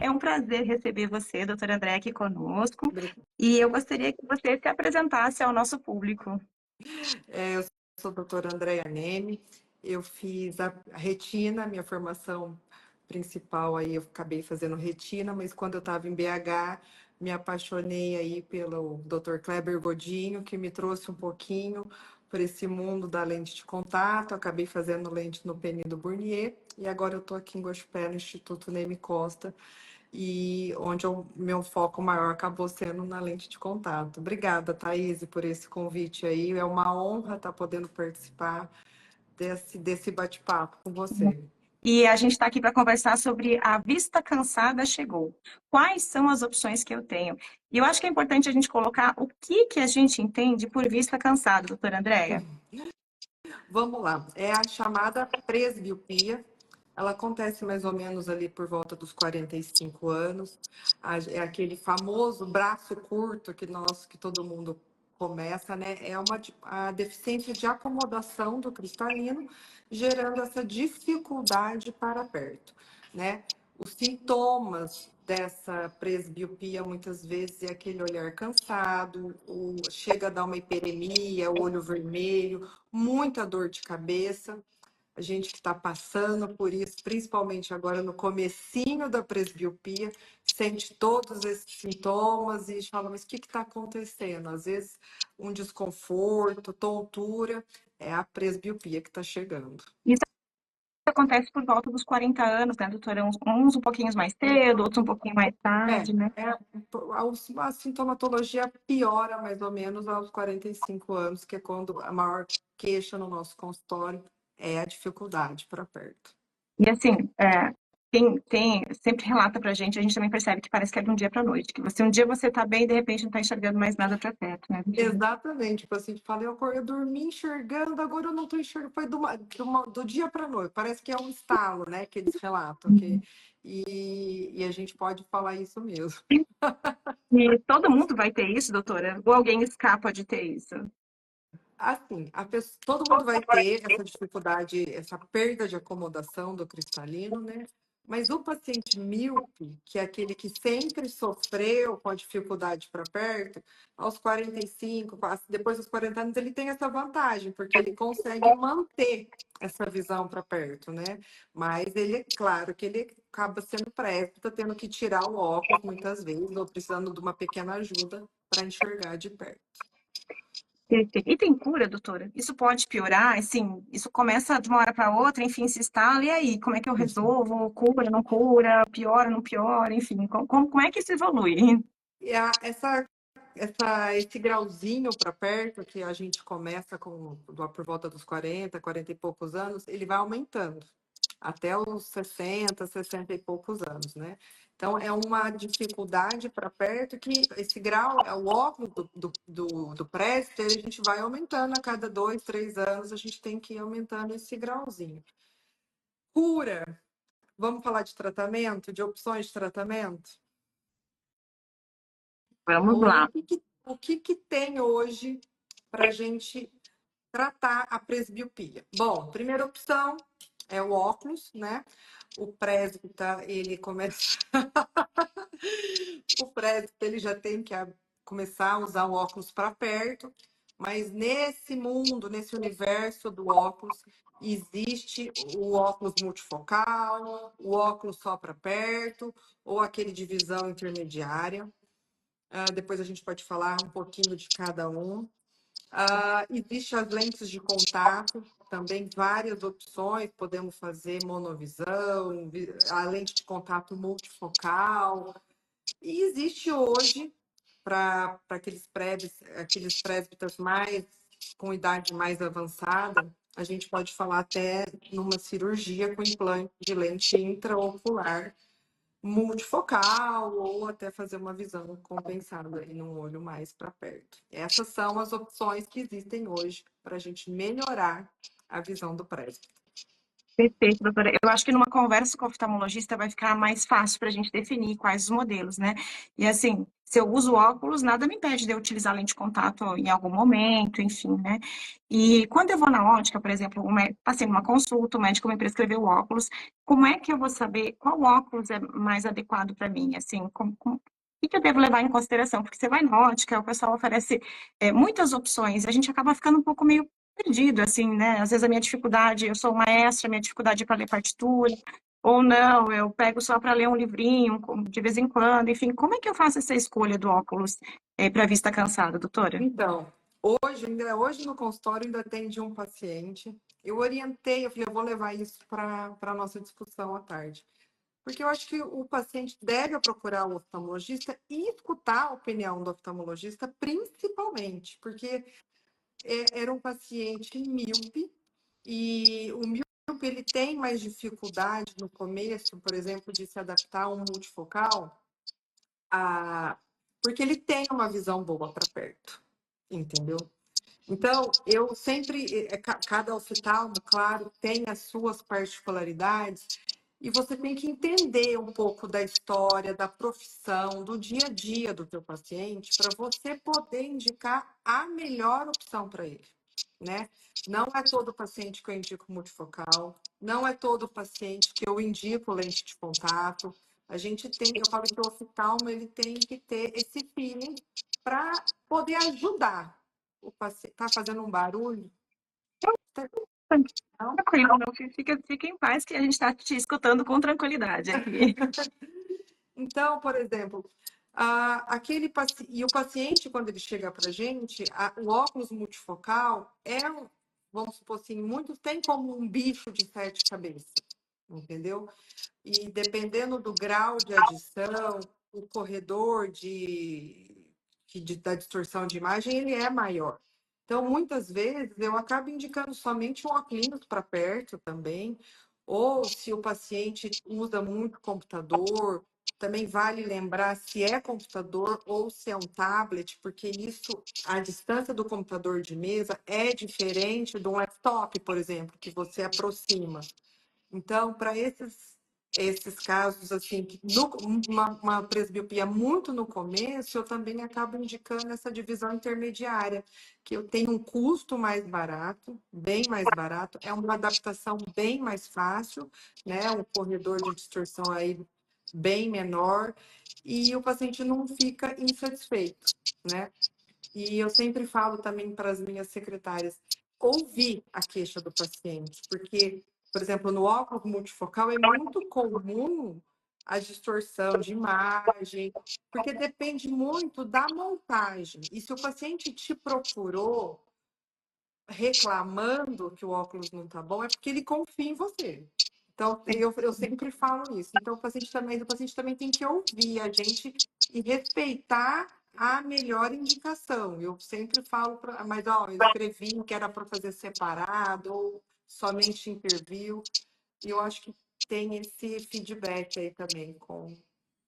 É um prazer receber você, doutora André, aqui conosco. Obrigada. E eu gostaria que você se apresentasse ao nosso público. Eu sou a doutora Andréa Neme, eu fiz a retina, minha formação principal aí eu acabei fazendo retina, mas quando eu estava em BH, me apaixonei aí pelo Dr. Kleber Godinho, que me trouxe um pouquinho por esse mundo da lente de contato, acabei fazendo lente no Peni do Burnier, e agora eu estou aqui em Guaxupé, no Instituto Neme Costa, e onde o meu foco maior acabou sendo na lente de contato. Obrigada, Thaís, por esse convite aí. É uma honra estar podendo participar desse bate-papo com você. E a gente está aqui para conversar sobre a vista cansada chegou. Quais são as opções que eu tenho? E eu acho que é importante a gente colocar o que a gente entende por vista cansada, doutora Andréia. Vamos lá. É a chamada presbiopia. Ela acontece mais ou menos ali por volta dos 45 anos. É aquele famoso braço curto que todo mundo começa, né? É a deficiência de acomodação do cristalino, gerando essa dificuldade para perto, né? Os sintomas dessa presbiopia muitas vezes é aquele olhar cansado, chega a dar uma hiperemia, o olho vermelho, muita dor de cabeça. A gente que está passando por isso, principalmente agora no comecinho da presbiopia, sente todos esses sintomas e fala, mas o que está acontecendo? Às vezes um desconforto, tontura, é a presbiopia que está chegando. Isso acontece por volta dos 40 anos, né, doutora? Uns um pouquinho mais cedo, outros um pouquinho mais tarde, né? A sintomatologia piora mais ou menos aos 45 anos, que é quando a maior queixa no nosso consultório é a dificuldade para perto. E assim, sempre relata pra gente, a gente também percebe que parece que é de um dia para noite, que um dia você tá bem e de repente não tá enxergando mais nada para perto, né? Exatamente, o paciente fala, eu dormi enxergando, agora eu não estou enxergando, foi do dia para a noite, parece que é um estalo, né, que eles relatam, e a gente pode falar isso mesmo. E todo mundo vai ter isso, doutora? Ou alguém escapa de ter isso? Assim, todo mundo vai ter essa dificuldade, essa perda de acomodação do cristalino, né? Mas o paciente míope, que é aquele que sempre sofreu com a dificuldade para perto, aos 45, depois dos 40 anos, ele tem essa vantagem, porque ele consegue manter essa visão para perto, né? Mas ele, claro, que ele acaba sendo presbítero, tendo que tirar o óculos muitas vezes, ou precisando de uma pequena ajuda para enxergar de perto. Perfeito. E tem cura, doutora? Isso pode piorar? Assim, isso começa de uma hora para outra, enfim, se instala, e aí? Como é que eu resolvo? Cura, não cura? Piora, não piora? Enfim, como é que isso evolui? E esse grauzinho para perto, que a gente começa por volta dos 40 e poucos anos, ele vai aumentando até os 60 e poucos anos, né? Então, é uma dificuldade para perto que esse grau, é o óculos do presbítero, a gente vai aumentando a cada 2, 3 anos, a gente tem que ir aumentando esse grauzinho. Cura, vamos falar de tratamento, de opções de tratamento? Vamos Hoje, lá. o que tem hoje para a gente tratar a presbiopia? Bom, primeira opção é o óculos, né? O presbítero, ele começa. O presbítero, ele já tem que começar a usar o óculos para perto, mas nesse mundo, nesse universo do óculos, existe o óculos multifocal, o óculos só para perto, ou aquele de visão intermediária. Depois a gente pode falar um pouquinho de cada um. Existem as lentes de contato, também várias opções, podemos fazer monovisão, a lente de contato multifocal. E existe hoje, para aqueles presbíteros mais com idade mais avançada, a gente pode falar até numa cirurgia com implante de lente intraocular multifocal ou até fazer uma visão compensada e num olho mais para perto. Essas são as opções que existem hoje para a gente melhorar a visão do presbítero. Perfeito, doutora. Eu acho que numa conversa com o oftalmologista vai ficar mais fácil para a gente definir quais os modelos, né? E assim, se eu uso óculos, nada me impede de eu utilizar lente de contato em algum momento, enfim, né? E quando eu vou na ótica, por exemplo, passei numa consulta, o médico me prescreveu óculos, como é que eu vou saber qual óculos é mais adequado para mim? Assim, o que que eu devo levar em consideração? Porque você vai na ótica, o pessoal oferece muitas opções, a gente acaba ficando um pouco meio perdido, assim, né? Às vezes a minha dificuldade, eu sou maestra, minha dificuldade é para ler partitura, ou não, eu pego só para ler um livrinho de vez em quando, enfim, como é que eu faço essa escolha do óculos para vista cansada, doutora? Então, hoje no consultório ainda atendi um paciente. Eu orientei, eu falei, eu vou levar isso para a nossa discussão à tarde. Porque eu acho que o paciente deve procurar o oftalmologista e escutar a opinião do oftalmologista, principalmente, porque era um paciente míope e o míope ele tem mais dificuldade no começo, por exemplo, de se adaptar a um multifocal, porque ele tem uma visão boa para perto, entendeu? Então, eu sempre, cada oftalmo, claro, tem as suas particularidades, e você tem que entender um pouco da história, da profissão, do dia a dia do teu paciente, para você poder indicar a melhor opção para ele, né? Não é todo paciente que eu indico multifocal, não é todo paciente que eu indico lente de contato. A gente tem, eu falo que o oftalmo ele tem que ter esse feeling para poder ajudar o paciente. Tá fazendo um barulho? Não? Tranquilo, não, fica em paz que a gente está te escutando com tranquilidade aqui. Então, por exemplo, e o paciente, quando ele chega para a gente, o óculos multifocal vamos supor assim, muitos têm como um bicho de sete cabeças, entendeu? E dependendo do grau de adição, o corredor da distorção de imagem, ele é maior. Então, muitas vezes, eu acabo indicando somente um óculos para perto também, ou se o paciente usa muito computador, também vale lembrar se é computador ou se é um tablet, porque isso, a distância do computador de mesa é diferente de um laptop, por exemplo, que você aproxima. Então, para esses casos, assim, uma presbiopia muito no começo, eu também acabo indicando essa divisão intermediária, que eu tenho um custo mais barato, bem mais barato, é uma adaptação bem mais fácil, né? Um corredor de distorção aí bem menor, e o paciente não fica insatisfeito, né? E eu sempre falo também para as minhas secretárias, ouvir a queixa do paciente, porque, por exemplo, no óculos multifocal é muito comum a distorção de imagem, porque depende muito da montagem. E se o paciente te procurou reclamando que o óculos não está bom, é porque ele confia em você. Então, eu sempre falo isso. Então, o paciente também tem que ouvir a gente e respeitar a melhor indicação. Eu sempre falo, mas ó, eu escrevi que era para fazer separado ou somente interview. E eu acho que tem esse feedback aí também com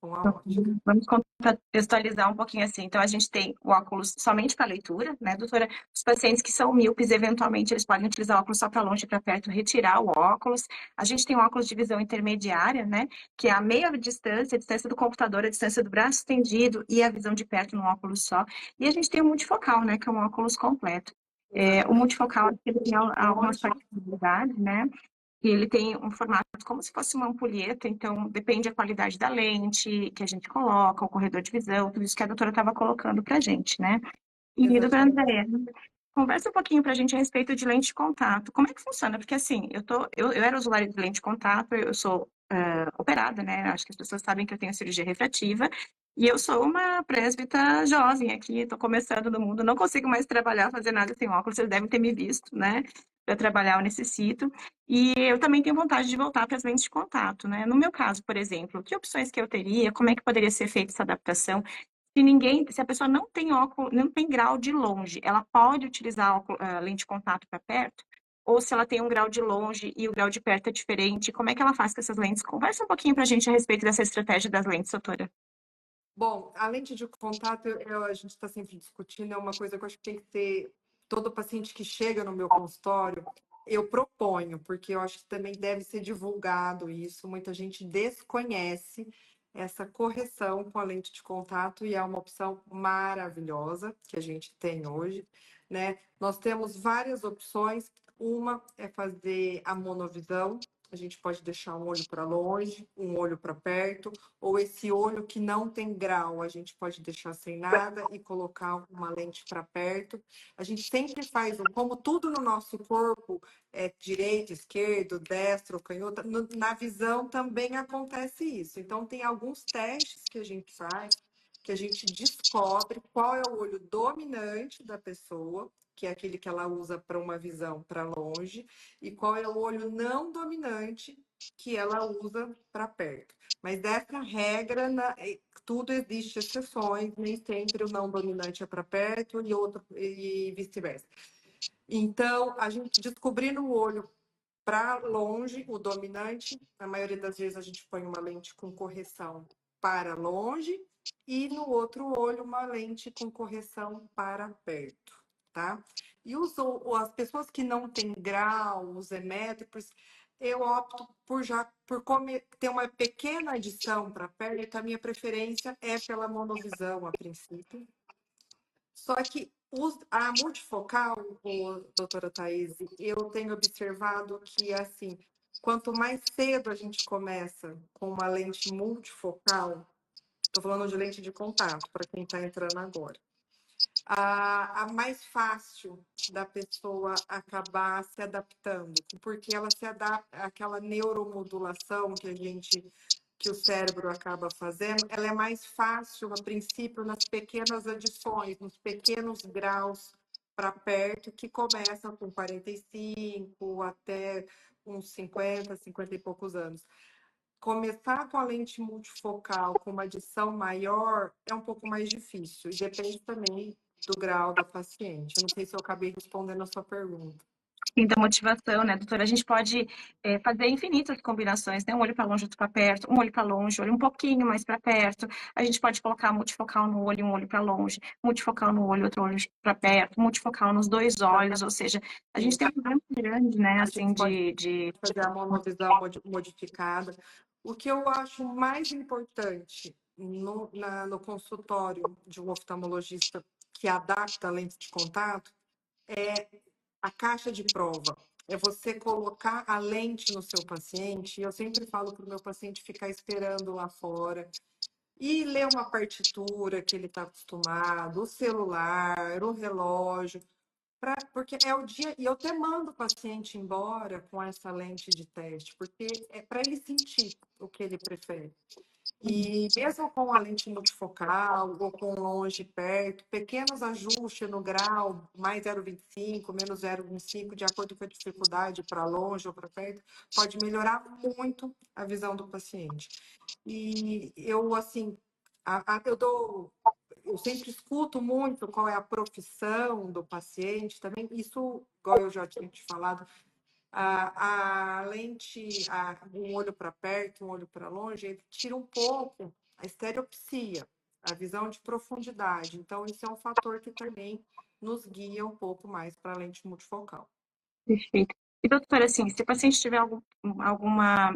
a ótica. Vamos contextualizar um pouquinho assim. Então, a gente tem o óculos somente para leitura, né, doutora? Os pacientes que são míopes, eventualmente, eles podem utilizar o óculos só para longe e para perto, retirar o óculos. A gente tem o óculos de visão intermediária, né, que é a meia distância, a distância do computador, a distância do braço estendido e a visão de perto num óculos só. E a gente tem o multifocal, né, que é um óculos completo. O Exatamente. multifocal ele tem algumas Hoje, particularidades, né? E ele tem um formato como se fosse uma ampulheta, então depende da qualidade da lente que a gente coloca, o corredor de visão, tudo isso que a doutora estava colocando para a gente, né? E, doutora exatamente. Andréia, conversa um pouquinho para a gente a respeito de lente de contato. Como é que funciona? Porque assim, eu era usuária de lente de contato, eu sou operada, né? Acho que as pessoas sabem que eu tenho cirurgia refrativa, e eu sou uma presbítera jovem aqui, estou começando no mundo, não consigo mais trabalhar, fazer nada sem óculos, vocês devem ter me visto, né? Para trabalhar eu necessito. E eu também tenho vontade de voltar para as lentes de contato, né? No meu caso, por exemplo, que opções que eu teria? Como é que poderia ser feita essa adaptação? Se a pessoa não tem óculos, não tem grau de longe, ela pode utilizar lente de contato para perto? Ou se ela tem um grau de longe e o grau de perto é diferente, como é que ela faz com essas lentes? Conversa um pouquinho para a gente a respeito dessa estratégia das lentes, doutora. Bom, a lente de contato, a gente está sempre discutindo, é uma coisa que eu acho que tem que ter todo paciente que chega no meu consultório. Eu proponho, porque eu acho que também deve ser divulgado isso. Muita gente desconhece essa correção com a lente de contato e é uma opção maravilhosa que a gente tem hoje, né? Nós temos várias opções. Uma é fazer a monovisão. A gente pode deixar um olho para longe, um olho para perto, ou esse olho que não tem grau, a gente pode deixar sem nada e colocar uma lente para perto. A gente sempre faz, como tudo no nosso corpo, direito, esquerdo, destro, canhoto, na visão também acontece isso. Então, tem alguns testes que a gente faz, que a gente descobre qual é o olho dominante da pessoa, que é aquele que ela usa para uma visão para longe, e qual é o olho não dominante que ela usa para perto. Mas dessa regra, tudo existe exceções, nem sempre o não dominante é para perto e outro e vice-versa. Então, a gente descobrindo o olho para longe, o dominante, na maioria das vezes a gente põe uma lente com correção para longe e no outro olho uma lente com correção para perto, tá? E as pessoas que não têm grau, os emétricos, eu opto por ter uma pequena adição para perto. A minha preferência é pela monovisão a princípio. Só que a multifocal, doutora Thaís, eu tenho observado que, assim, quanto mais cedo a gente começa com uma lente multifocal, estou falando de lente de contato, para quem está entrando agora, a mais fácil da pessoa acabar se adaptando, porque ela se adapta àquela neuromodulação que o cérebro acaba fazendo, ela é mais fácil, a princípio, nas pequenas adições, nos pequenos graus para perto, que começa com 45 até uns 50, 50 e poucos anos. Começar com a lente multifocal com uma adição maior é um pouco mais difícil, e depende também do grau da paciente. Eu não sei se eu acabei respondendo a sua pergunta. Sim, da motivação, né, doutora? A gente pode fazer infinitas combinações, né? Um olho para longe, outro para perto, um olho para longe, olho um pouquinho mais para perto. A gente pode colocar multifocal no olho, um olho para longe, multifocal no olho, outro olho para perto, multifocal nos dois olhos, ou seja, a gente tem um problema grande, né, A assim, gente pode de... fazer a monovisão modificada. O que eu acho mais importante no consultório de um oftalmologista que adapta a lente de contato é a caixa de prova. É você colocar a lente no seu paciente. Eu sempre falo para o meu paciente ficar esperando lá fora e ler uma partitura que ele está acostumado, o celular, o relógio, porque é o dia. E eu até mando o paciente embora com essa lente de teste, porque é para ele sentir o que ele prefere. E mesmo com a lente multifocal, ou com longe e perto, pequenos ajustes no grau, mais 0,25, menos 0,25, de acordo com a dificuldade para longe ou para perto, pode melhorar muito a visão do paciente. E eu, assim, eu sempre escuto muito qual é a profissão do paciente também. Isso, igual eu já tinha te falado, a lente, um olho para perto, um olho para longe, ele tira um pouco a estereopsia, a visão de profundidade. Então, isso é um fator que também nos guia um pouco mais para a lente multifocal. Perfeito. E, doutora, assim, se o paciente tiver alguma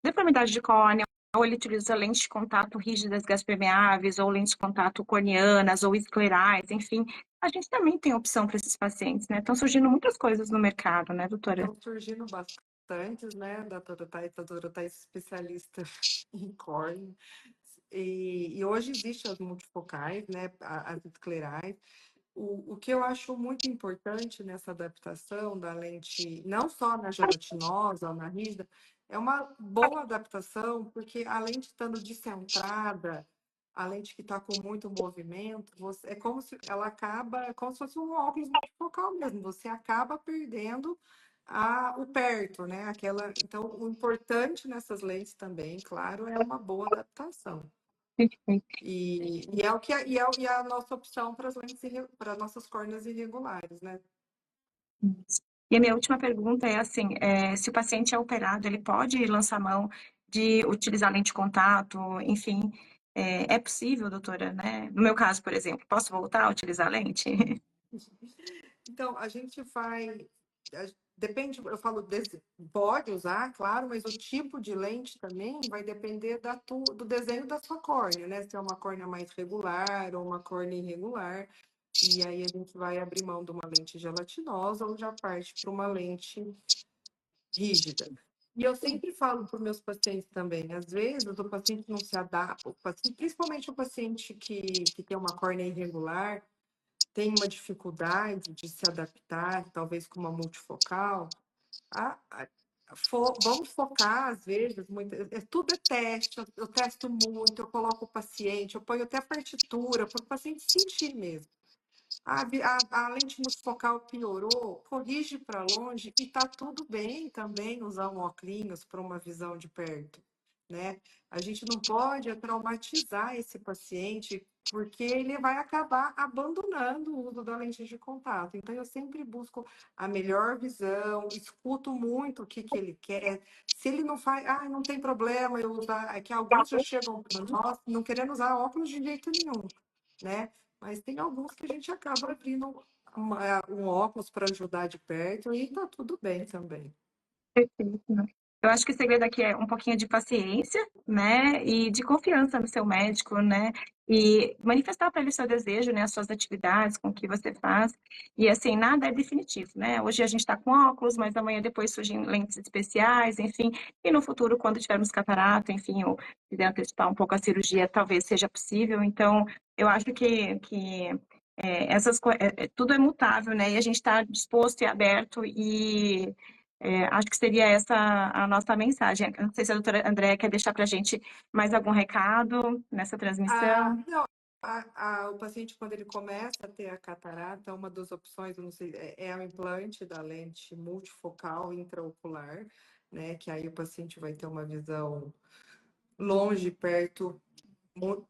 deformidade de córnea, ou ele utiliza lentes de contato rígidas gás permeáveis, ou lentes de contato corneanas, ou esclerais, enfim, a gente também tem opção para esses pacientes, né? Estão surgindo muitas coisas no mercado, né, doutora? Estão surgindo bastantes, né, da doutora Thais, especialista em córnea. E hoje existem as multifocais, né, as esclerais. O que eu acho muito importante nessa adaptação da lente, não só na gelatinosa ou na rígida, é uma boa adaptação, porque a lente estando descentrada, a lente que está com muito movimento, é como se ela acaba, é como se fosse um óculos multifocal mesmo, você acaba perdendo o perto, né? Então, o importante nessas lentes também, claro, é uma boa adaptação. Perfeito. E é o que e a nossa opção para as lentes para nossas córneas irregulares, né? E a minha última pergunta é assim, se o paciente é operado, ele pode lançar mão de utilizar lente de contato, enfim, é possível, doutora, né? No meu caso, por exemplo, posso voltar a utilizar lente? Então, a gente vai depende, eu falo, pode usar, claro, mas o tipo de lente também vai depender do desenho da sua córnea, né? Se é uma córnea mais regular ou uma córnea irregular. E aí a gente vai abrir mão de uma lente gelatinosa ou já parte para uma lente rígida. E eu sempre falo para os meus pacientes também, às vezes o paciente não se adapta, principalmente o paciente que tem uma córnea irregular, tem uma dificuldade de se adaptar, talvez com uma multifocal, a- a- vamos focar, às vezes, tudo é teste, eu testo muito, eu coloco o paciente, eu ponho até partitura, para o paciente sentir mesmo. A lente multifocal piorou, corrige para longe e tá tudo bem também usar um óculos para uma visão de perto, né? A gente não pode traumatizar esse paciente porque ele vai acabar abandonando o uso da lente de contato. Então, eu sempre busco a melhor visão, escuto muito o que ele quer. Se ele não faz, não tem problema eu usar, é que alguns já chegam para nós não querendo usar óculos de jeito nenhum, né? Mas tem alguns que a gente acaba abrindo um óculos para ajudar de perto e tá tudo bem também. Perfeito, né? Eu acho que o segredo aqui é um pouquinho de paciência, né? E de confiança no seu médico, né? E manifestar para ele o seu desejo, né? As suas atividades, com o que você faz. E assim, nada é definitivo, né? Hoje a gente está com óculos, mas amanhã depois surgem lentes especiais, enfim. E no futuro, quando tivermos catarata, enfim, ou quiser antecipar um pouco a cirurgia, talvez seja possível. Então, eu acho que tudo é mutável, né? E a gente está disposto e aberto e acho que seria essa a nossa mensagem. Não sei se a doutora Andréa quer deixar para a gente mais algum recado nessa transmissão. Não, o paciente, quando ele começa a ter a catarata, uma das opções, eu não sei, é o implante da lente multifocal intraocular, né? Que aí o paciente vai ter uma visão longe, perto,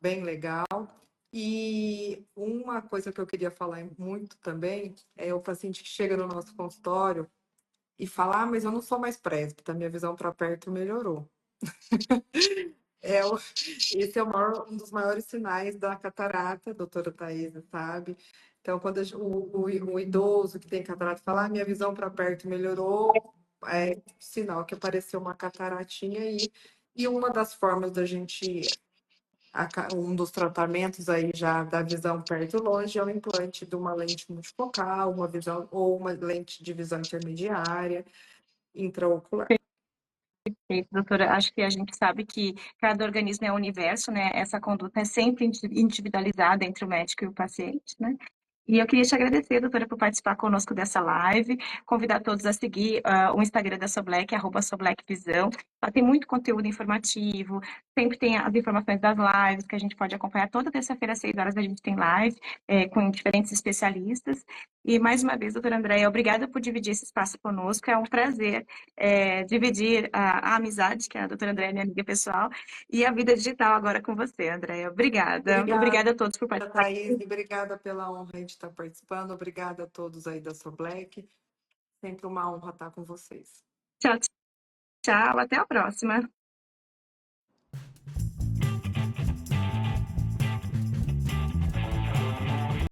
bem legal. E uma coisa que eu queria falar muito também é o paciente que chega no nosso consultório e fala: mas eu não sou mais presbítera, minha visão para perto melhorou. Esse é um dos maiores sinais da catarata, doutora Thaís, sabe? Então, quando o idoso que tem catarata fala: minha visão para perto melhorou, é sinal que apareceu uma cataratinha aí. E uma das formas da gente, um dos tratamentos aí já da visão perto e longe é o implante de uma lente multifocal, uma visão ou uma lente de visão intermediária intraocular. Perfeito, doutora. Acho que a gente sabe que cada organismo é um universo, né? Essa conduta é sempre individualizada entre o médico e o paciente, né? E eu queria te agradecer, doutora, por participar conosco dessa live, convidar todos a seguir o Instagram da Soblack, @SoblackVisão. Lá tem muito conteúdo informativo, sempre tem as informações das lives que a gente pode acompanhar. Toda terça-feira, às 6 horas, a gente tem live com diferentes especialistas. E, mais uma vez, doutora Andréia, obrigada por dividir esse espaço conosco. É um prazer dividir a amizade, que a doutora Andréia é minha amiga pessoal, e a vida digital agora com você, Andréia. Obrigada. Obrigada, Obrigada a todos por participar. Thaís, e obrigada pela honra de estar participando. Obrigada a todos aí da Soblack. Sempre uma honra estar com vocês. Tchau, tchau. Até a próxima.